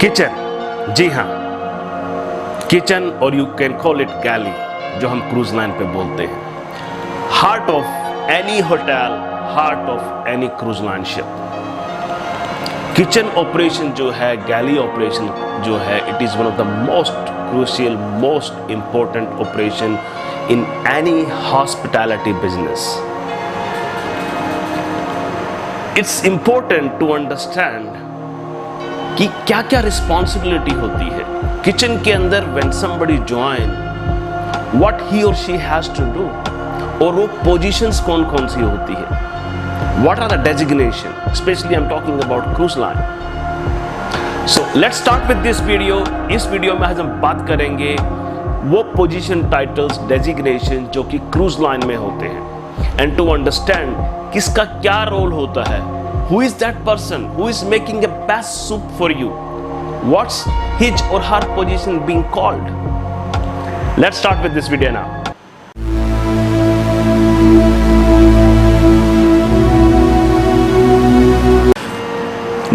Kitchen, जी हाँ, kitchen और you can call it galley, जो हम क्रूज लाइन पे बोलते हैं। Heart of any hotel, heart of any cruise line ship. Kitchen operation जो है, गैली ऑपरेशन जो है, it is one of the most crucial, most important operation in any hospitality business. It's important to understand कि क्या क्या responsibility होती है kitchen के अंदर when somebody join, what he और शी हैज टू डू, और वो पोजीशंस कौन कौन सी होती है, what are the designation, specially I am talking about cruise line. So let's start with this video. इस वीडियो में आज हम बात करेंगे वो पोजीशन, टाइटल्स, डेजिग्नेशन जो कि क्रूज लाइन में होते हैं, एंड टू अंडरस्टैंड किसका क्या रोल होता है, who is that person who is making the best soup for you, what's his or her position being called. Let's start with this video now.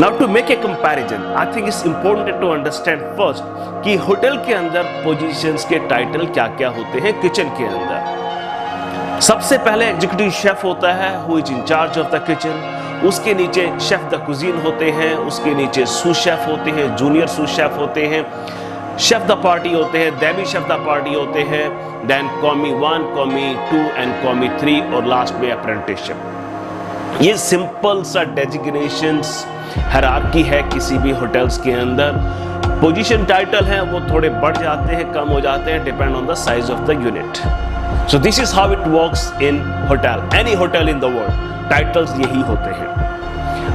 Now to make a comparison, I think it's important to understand first कि hotel के अंदर positions के title क्या क्या होते हैं kitchen के अंदर। सबसे पहले एग्जीक्यूटिव शेफ होता है, who is in charge of the kitchen. उसके नीचे शेफ द कुजीन होते हैं, उसके नीचे सूस शेफ होते हैं, जूनियर सूस शेफ होते हैं, शेफ द पार्टी होते हैं, डेमी शेफ द पार्टी होते हैं, देन कॉमी 1, कॉमी 2 एंड कॉमी 3, और लास्ट में अप्रेंटिसशिप। ये सिंपल सा डेजिग्नेशंस हायरार्की है किसी भी होटल्स के अंदर। पोजीशन टाइटल है वो थोड़े बढ़ जाते हैं, कम हो जाते हैं, depend on the size of the unit. So this is how it works in hotel, any hotel in the world, titles यही होते हैं।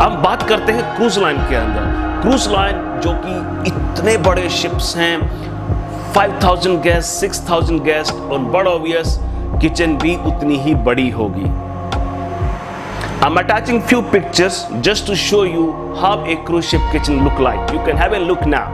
अब बात करते हैं क्रूज लाइन के अंदर। क्रूज लाइन जो कि इतने बड़े शिप्स हैं, 5000 गेस्ट, 6000 गेस्ट, और बड़ा ऑब्वियस किचन भी उतनी ही बड़ी होगी। I'm attaching few pictures just to show you how a cruise ship kitchen look like. You can have a look now.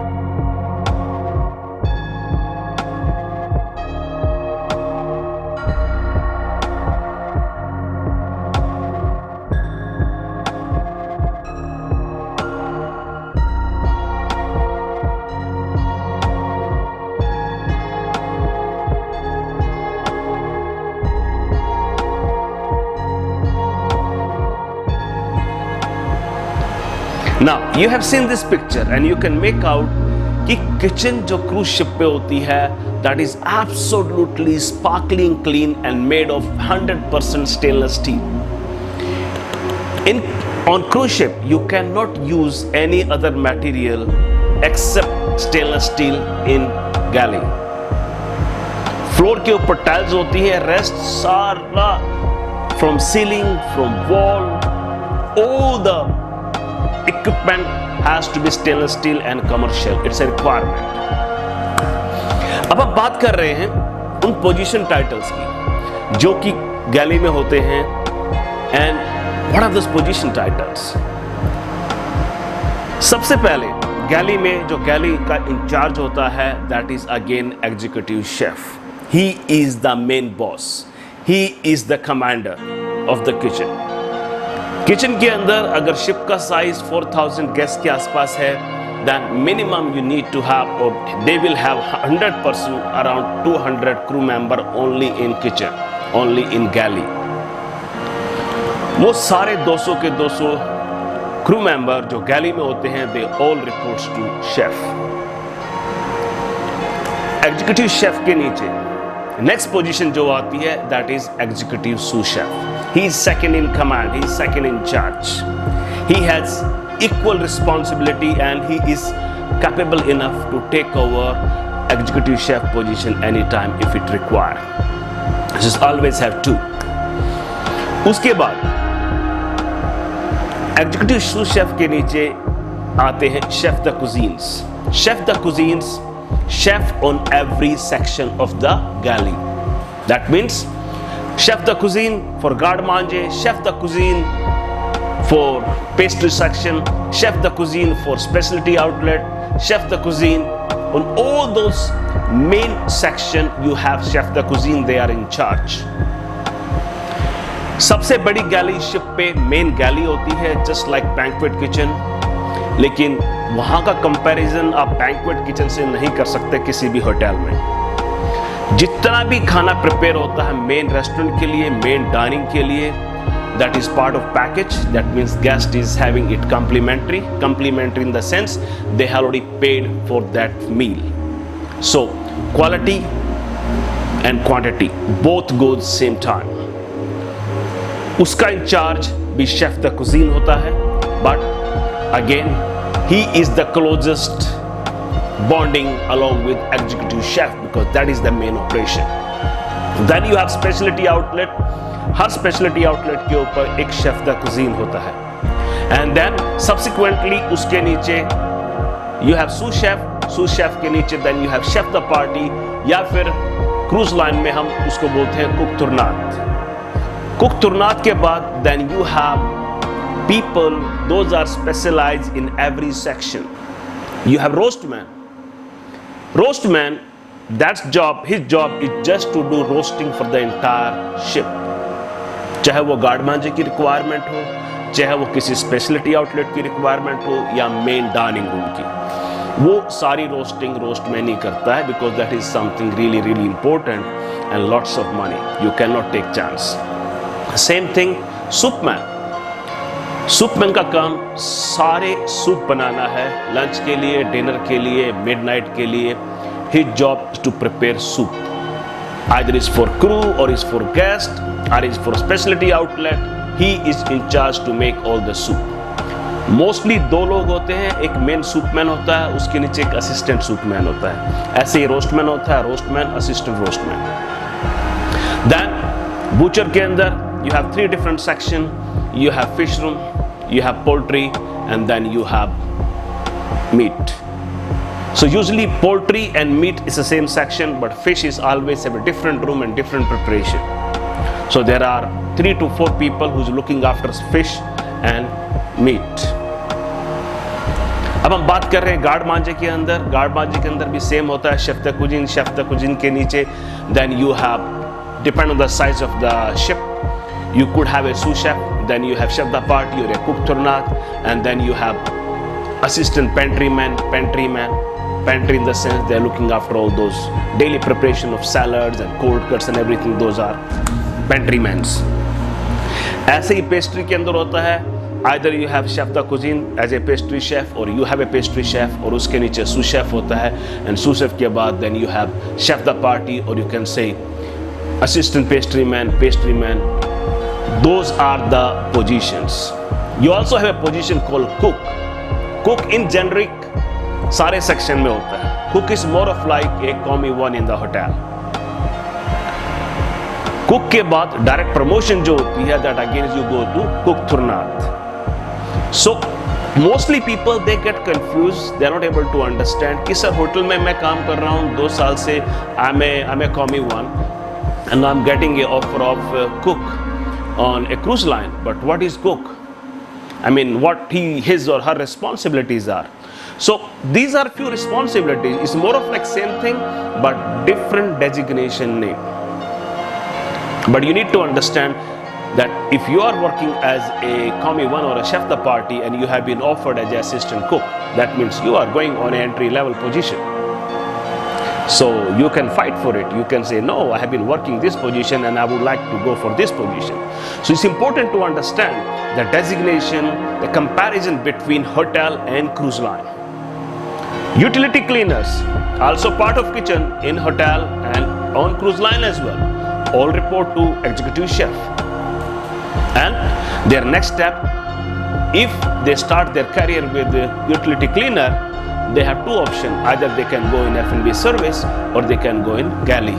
Now you have seen this picture and you can make out कि kitchen जो cruise ship पे होती है, that is absolutely sparkling clean and made of 100% stainless steel. On cruise ship you cannot use any other material except stainless steel in galley. Floor के ऊपर tiles होती है, rest सारा from ceiling, from wall, all the equipment has to be stainless steel and commercial. It's a requirement. अब आप बात कर रहे हैं उन पोजीशन टाइटल्स की जो कि गैली में होते हैं, and what are those position titles? सबसे पहले गैली में जो गैली का इंचार्ज होता है, that is again executive chef. He is the main boss. He is the commander of the kitchen. Kitchen के अंदर अगर शिप का साइज 4000 गेस्ट के आसपास है, then minimum you need to have, or they will have 100% around 200 crew member only in kitchen, only in galley. वो सारे 200 के 200 crew member जो गैली में होते हैं, they all reports to chef. Executive chef के नीचे नेक्स्ट पोजीशन जो आती है, that is executive sous chef. He is second in command, he is second in charge. He has equal responsibility and he is capable enough to take over executive chef position anytime if it required. Just always have two. उसके बाद executive sous chef के नीचे आते हैं chef de cuisines. Chef de cuisines, chef on every section of the galley. That means chef de cuisine for garde manger, chef de cuisine for pastry section, chef de cuisine for specialty outlet, chef de cuisine on all those main section you have chef de cuisine, they are in charge. सबसे बड़ी गैली ship पे main गैली होती है, just like banquet kitchen, लेकिन वहाँ का comparison आप banquet kitchen से नहीं कर सकते किसी भी होटल में। जितना भी खाना प्रिपेयर होता है मेन रेस्टोरेंट के लिए, मेन डाइनिंग के लिए, that is part of package. That means guest is having it complimentary in the sense they have already paid for that meal. So quality and quantity both goes same time. उसका in charge भी chef the cuisine होता है, but again he is the closest bonding along with executive chef because that is the main operation. Then you have specialty outlet. Her speciality outlet के ऊपर एक chef the cuisine होता है, and then subsequently उसके नीचे you have sauce chef के नीचे then you have chef de partie, या फिर क्रूज लाइन में हम उसको बोलते हैं कुक तुर्नात के बाद then you have people those are specialized in every section. You have roastman that's job, his job is just to do roasting for the entire ship. चाहे वो गार्ड मांझे की रिक्वायरमेंट हो, चाहे वो किसी स्पेशलिटी आउटलेट की रिक्वायरमेंट हो, या मेन डाइनिंग रूम की, वो सारी रोस्टमैन ही करता है because that is something really important and lots of money. You can not take chance. Same thing soupman का काम सारे सूप बनाना है, लंच के लिए, डिनर के लिए, मिडनाइट के लिए. His job is to prepare soup. Either is for crew or is for guest or is for specialty outlet. He is in charge to make all the soup. Mostly दो लोग होते हैं, एक main सूपमैन होता है, उसके नीचे एक असिस्टेंट सूपमैन होता है. ऐसे ही रोस्टमैन होता है, रोस्टमैन, असिस्टेंट रोस्टमैन. Then butcher के अंदर you have 3 different section. You have fish room, you have poultry, and then you have meat. So usually poultry and meat is the same section, but fish is always have a different room and different preparation. So there are 3 to 4 people who's looking after fish and meat. अब हम बात कर रहे हैं guard मांझे के अंदर भी सेम होता है. शेफ द कुजीन के नीचे then you have, depend on the size of the ship, you could have a sous chef, then you have chef de partie or a cook tournant, and then you have assistant pantryman. Pantry in the sense they are looking after all those daily preparation of salads and cold cuts and everything. Those are pantrymans. ऐसे ही pastry के अंदर होता है, either you have chef de cuisine as a pastry chef or you have a pastry chef, और उसके नीचे sous chef होता है, and sous chef के बाद then you have chef de partie or you can say assistant pastryman. Those are the positions. You also have a position called cook. Cook in generic सारे section में होता है. Cook is more of like a commis one in the hotel. Cook के बाद direct promotion जो होती है that again you go to cook tournant. So mostly people they get confuse, they are not able to understand कि sir hotel में मैं काम कर रहा हूँ 2 साल से, I am a commis one and I am getting a offer of cook on A cruise line. But what is cook? I mean, what his or her responsibilities are. So these are few responsibilities. It's more of like same thing but different designation name. But you need to understand that if you are working as a commis 1 or a chef de partie and you have been offered as an assistant cook, that means you are going on an entry level position. So you can fight for it. You can say, no, I have been working this position and I would like to go for this position. So it's important to understand the designation, the comparison between hotel and cruise line. Utility cleaners, also part of kitchen in hotel and on cruise line as well. All report to executive chef. And their next step, if they start their career with the utility cleaner, they have 2 options. Either they can go in F&B service or they can go in galley.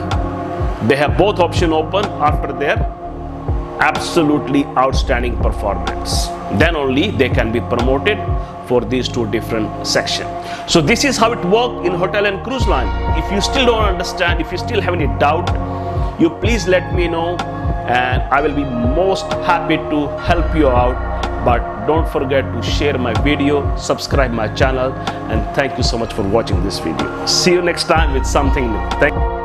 They have both options open after their absolutely outstanding performance. Then only they can be promoted for these 2 different sections. So this is how it works in hotel and cruise line. If you still don't understand, if you still have any doubt, you please let me know and I will be most happy to help you out. But don't forget to share my video, subscribe my channel, and thank you so much for watching this video. See you next time with something new. Thank you.